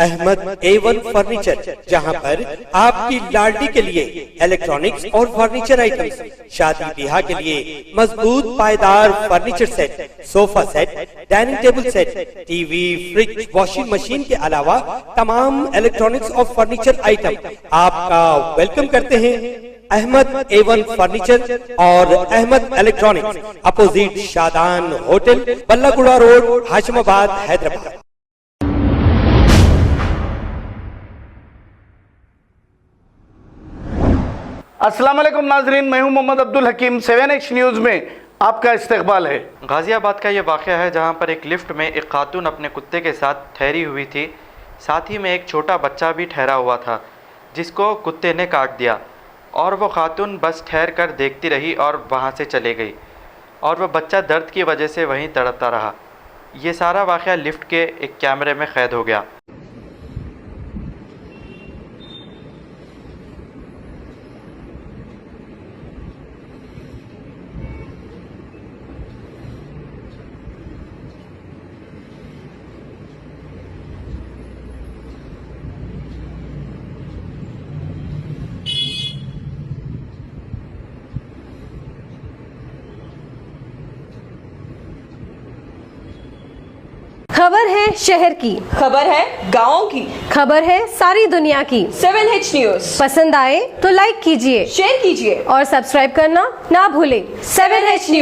Ahmad A1 furniture, जहां पर आपकी लाडली के लिए इलेक्ट्रॉनिक्स और फर्नीचर आइटम्स, शादी ब्याह के लिए मजबूत पायदार furniture set, sofa set, dining table set, TV, fridge, washing machine के अलावा तमाम इलेक्ट्रॉनिक्स और फर्नीचर आइटम आपका वेलकम करते हैं। अहमद A1 फर्नीचर और Ahmed electronics, opposite Shadan hotel, Ballaguda road, Hashimabad, Hyderabad. अस्सलाम वालेकुम नाजरीन, मैं हूं मोहम्मद अब्दुल हकीम। 7H न्यूज़ में आपका इस्तकबाल है। गाज़ियाबाद का ये वाक़या है जहां पर एक लिफ्ट में एक खातून अपने कुत्ते के साथ ठहरी हुई थी। साथ ही में एक छोटा बच्चा भी ठहरा हुआ था जिसको कुत्ते ने काट दिया, और वो खातून बस ठहर कर देखती रही और वहां से चले गई, और वह बच्चा दर्द की वजह से वहीं तड़पता रहा। ये सारा वाक़या लिफ्ट के एक कैमरे में क़ैद हो गया। खबर है शहर की, खबर है गाँव की, खबर है सारी दुनिया की। 7H न्यूज़ पसंद आए तो लाइक कीजिए, शेयर कीजिए और सब्सक्राइब करना ना भूलें। 7H news.